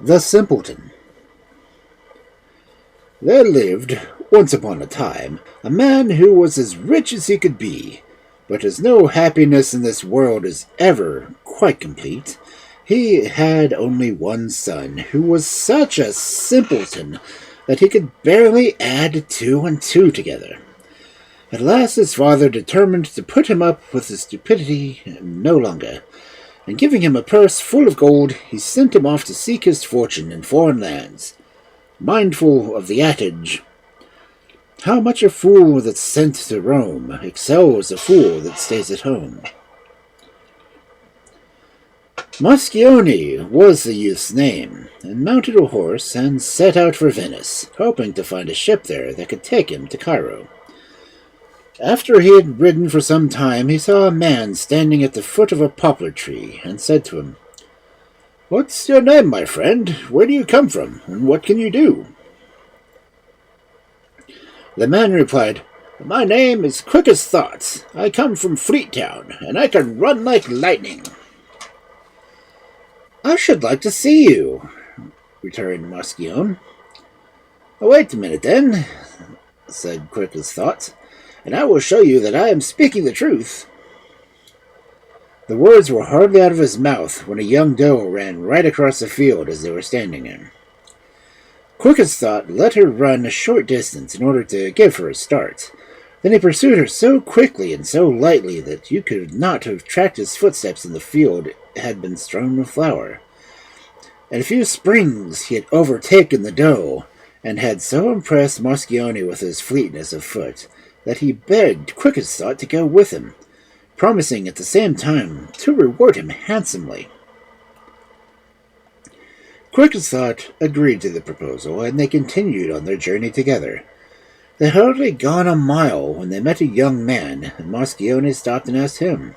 The Simpleton. There lived, once upon a time, a man who was as rich as he could be, but as no happiness in this world is ever quite complete, he had only one son, who was such a simpleton that he could barely add two and two together. At last his father determined to put him up with his stupidity no longer, and giving him a purse full of gold, he sent him off to seek his fortune in foreign lands, mindful of the adage, "How much a fool that's sent to Rome excels a fool that stays at home." Moscione was the youth's name, and mounted a horse and set out for Venice, hoping to find a ship there that could take him to Cairo. After he had ridden for some time, he saw a man standing at the foot of a poplar tree, and said to him, "What's your name, my friend? Where do you come from, and what can you do?" The man replied, "My name is Quick as Thought. I come from Fleet-town, and I can run like lightning." "I should like to see you," returned Moscione. "Wait a minute, then," said Quick as Thought, "and I will show you that I am speaking the truth." The words were hardly out of his mouth when a young doe ran right across the field as they were standing there. Quick as Thought let her run a short distance in order to give her a start. Then he pursued her so quickly and so lightly that you could not have tracked his footsteps in the field had been strewn with flour. In a few springs he had overtaken the doe, and had so impressed Moscione with his fleetness of foot that he begged Quick as Thought to go with him, promising at the same time to reward him handsomely. Quick as Thought agreed to the proposal, and they continued on their journey together. They had hardly gone a mile when they met a young man, and Moscione stopped and asked him,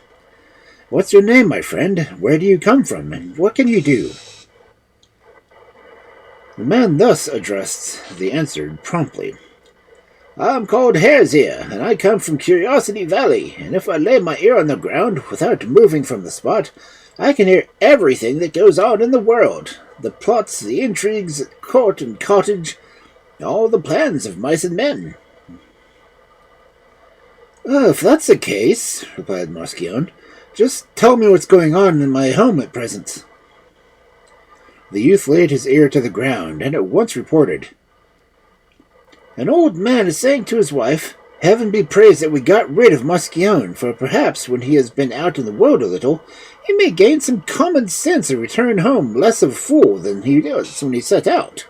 "What's your name, my friend? Where do you come from, and what can you do?" The man thus addressed answered promptly, "I'm called Hare's Ear, and I come from Curiosity Valley, and if I lay my ear on the ground without moving from the spot, I can hear everything that goes on in the world, the plots, the intrigues at court and cottage, all the plans of mice and men." "If that's the case," replied Moscione, "just tell me what's going on in my home at present." The youth laid his ear to the ground, and at once reported, "An old man is saying to his wife, 'Heaven be praised that we got rid of Moscione, for perhaps when he has been out in the world a little, he may gain some common sense and return home less of a fool than he was when he set out.'"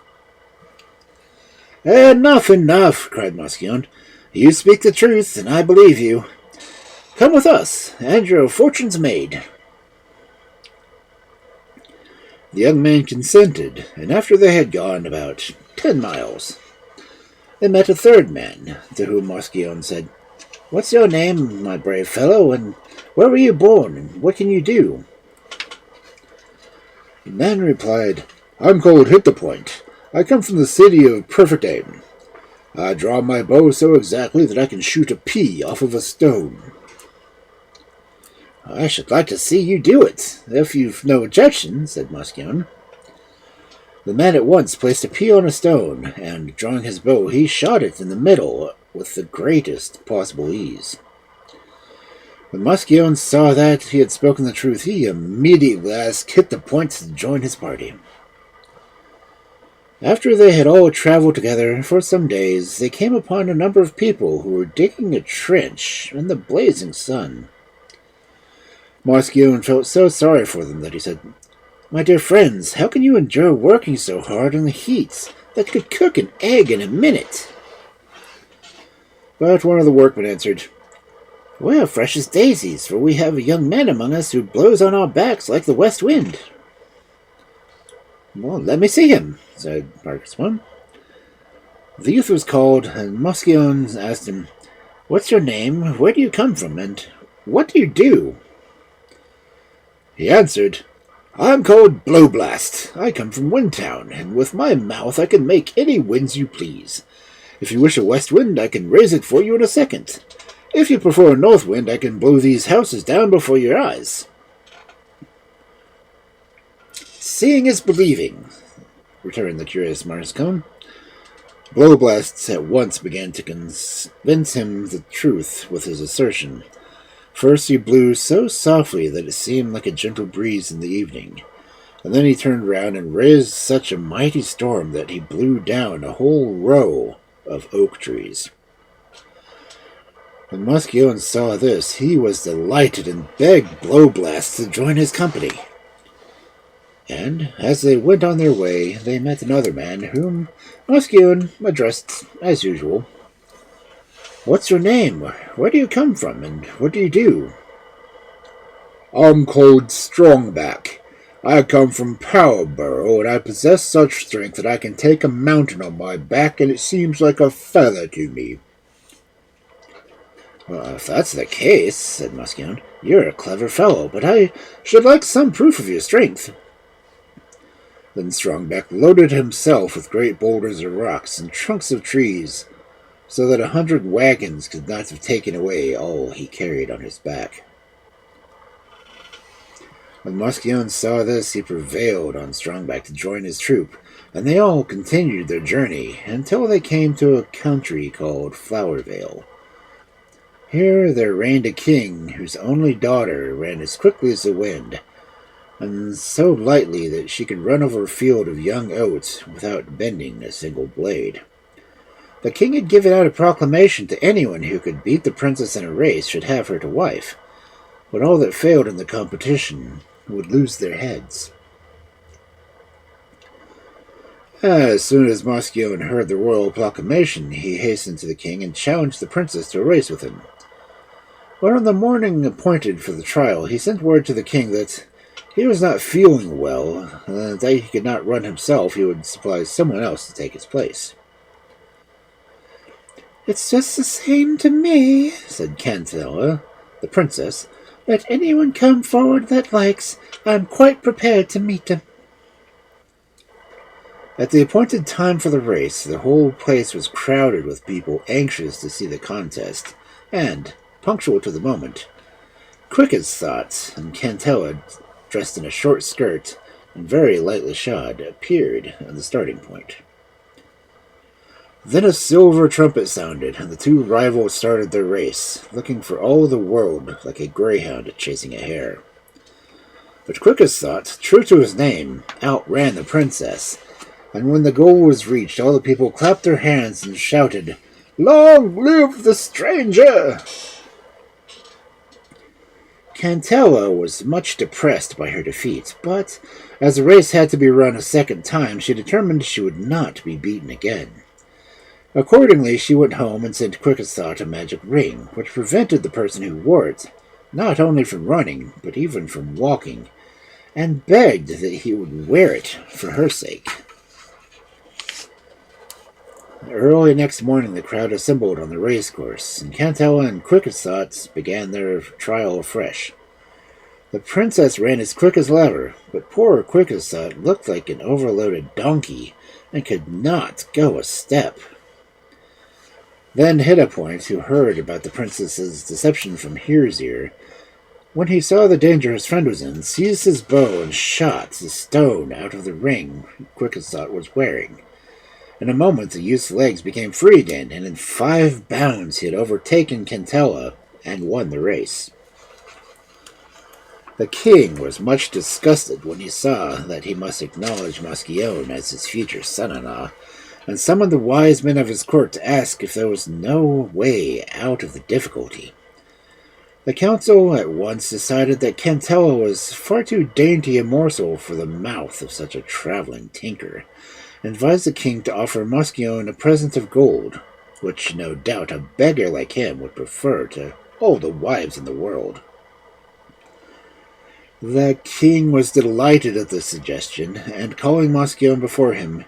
"Enough, enough," cried Moscione. "You speak the truth, and I believe you. Come with us, and your fortune's made." The young man consented, and after they had gone about 10 miles, they met a third man, to whom Moscione said, "What's your name, my brave fellow, and where were you born, and what can you do?" The man replied, "I'm called Hit the Point. I come from the city of Perfect Aim. I draw my bow so exactly that I can shoot a pea off of a stone." "I should like to see you do it, if you've no objection," said Moscione. The man at once placed a pea on a stone, and, drawing his bow, he shot it in the middle with the greatest possible ease. When Moscione saw that he had spoken the truth, he immediately asked Hit the Point to join his party. After they had all traveled together for some days, they came upon a number of people who were digging a trench in the blazing sun. Moscione felt so sorry for them that he said, "My dear friends, how can you endure working so hard in the heat that could cook an egg in a minute?" But one of the workmen answered, "We are fresh as daisies, for we have a young man among us who blows on our backs like the west wind." "Well, let me see him," said Marcus one. The youth was called, and Moscione asked him, "What's your name, where do you come from, and what do you do?" He answered, "I'm called Blowblast. I come from Windtown, and with my mouth I can make any winds you please. If you wish a west wind, I can raise it for you in a second. If you prefer a north wind, I can blow these houses down before your eyes." "Seeing is believing," returned the curious Marscone. Blowblasts at once began to convince him the truth with his assertion. First he blew so softly that it seemed like a gentle breeze in the evening, and then he turned round and raised such a mighty storm that he blew down a whole row of oak trees. When Muscione saw this, he was delighted and begged Blowblast to join his company. And as they went on their way, they met another man whom Muscione addressed as usual. "What's your name? Where do you come from, and what do you do?" "I'm called Strongback. I come from Powerborough, and I possess such strength that I can take a mountain on my back, and it seems like a feather to me." "Well, if that's the case," said Muscione, "you're a clever fellow, but I should like some proof of your strength." Then Strongback loaded himself with great boulders of rocks and trunks of trees, so that 100 wagons could not have taken away all he carried on his back. When Muscione saw this, he prevailed on Strongback to join his troop, and they all continued their journey until they came to a country called Flowervale. Here there reigned a king whose only daughter ran as quickly as the wind, and so lightly that she could run over a field of young oats without bending a single blade. The king had given out a proclamation to anyone who could beat the princess in a race should have her to wife, but all that failed in the competition would lose their heads. As soon as Muscione heard the royal proclamation, he hastened to the king and challenged the princess to a race with him. But on the morning appointed for the trial, he sent word to the king that he was not feeling well, and that he could not run himself. He would supply someone else to take his place. "It's just the same to me," said Cantella, the princess. "Let anyone come forward that likes. I'm quite prepared to meet him." At the appointed time for the race, the whole place was crowded with people anxious to see the contest, and, punctual to the moment, quick as thought, and Cantella, dressed in a short skirt and very lightly shod, appeared at the starting point. Then a silver trumpet sounded, and the two rivals started their race, looking for all the world like a greyhound chasing a hare. But Quick as Thought, true to his name, outran the princess, and when the goal was reached, all the people clapped their hands and shouted, "Long live the stranger!" Cantella was much depressed by her defeat, but as the race had to be run a second time, she determined she would not be beaten again. Accordingly, she went home and sent Quick as Thought a magic ring, which prevented the person who wore it not only from running, but even from walking, and begged that he would wear it for her sake. Early next morning, the crowd assembled on the racecourse, and Cantella and Quick as Thought began their trial afresh. The princess ran as quick as ever, but poor Quick as Thought looked like an overloaded donkey and could not go a step. Then Hit-a-Point, who heard about the princess's deception from Here's Ear, when he saw the danger his friend was in, seized his bow and shot the stone out of the ring Quick as Thought was wearing. In a moment, the youth's legs became free again, and in 5 bounds he had overtaken Cantella and won the race. The king was much disgusted when he saw that he must acknowledge Muscione as his future son-in-law, and summoned the wise men of his court to ask if there was no way out of the difficulty. The council at once decided that Cantella was far too dainty a morsel for the mouth of such a traveling tinker, and advised the king to offer Muscione a present of gold, which no doubt a beggar like him would prefer to all the wives in the world. The king was delighted at this suggestion, and calling Muscione before him,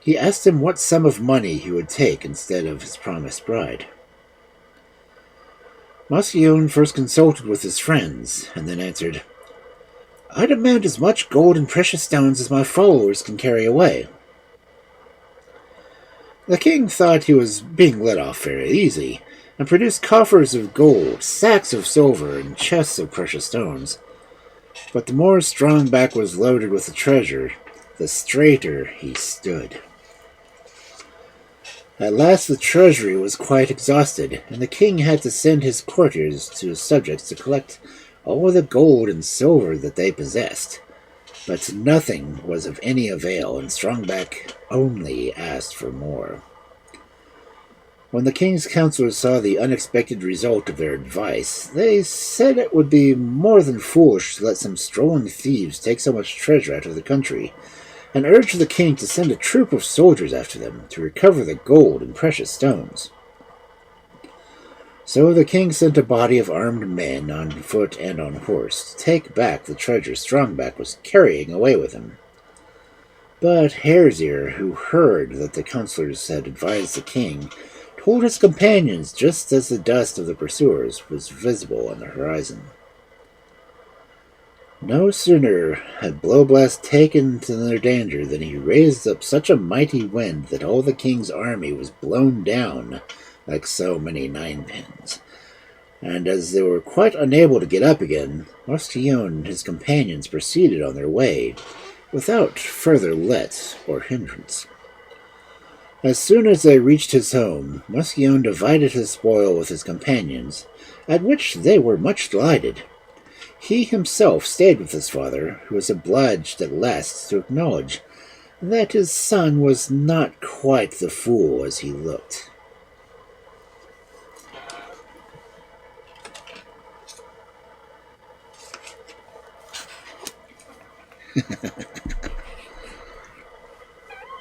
he asked him what sum of money he would take instead of his promised bride. Muscione first consulted with his friends, and then answered, "I demand as much gold and precious stones as my followers can carry away." The king thought he was being let off very easy, and produced coffers of gold, sacks of silver, and chests of precious stones. But the more Strongback was loaded with the treasure, the straighter he stood. At last the treasury was quite exhausted, and the king had to send his courtiers to his subjects to collect all the gold and silver that they possessed. But nothing was of any avail, and Strongback only asked for more. When the king's counselors saw the unexpected result of their advice, they said it would be more than foolish to let some strolling thieves take so much treasure out of the country, and urged the king to send a troop of soldiers after them to recover the gold and precious stones. So the king sent a body of armed men on foot and on horse to take back the treasure Strongback was carrying away with him. But Hairseer, who heard that the counselors had advised the king, told his companions just as the dust of the pursuers was visible on the horizon. No sooner had Blowblast taken to their danger than he raised up such a mighty wind that all the king's army was blown down like so many ninepins. And as they were quite unable to get up again, Mousquillon and his companions proceeded on their way without further let or hindrance. As soon as they reached his home, Mousquillon divided his spoil with his companions, at which they were much delighted. He himself stayed with his father, who was obliged at last to acknowledge that his son was not quite the fool as he looked.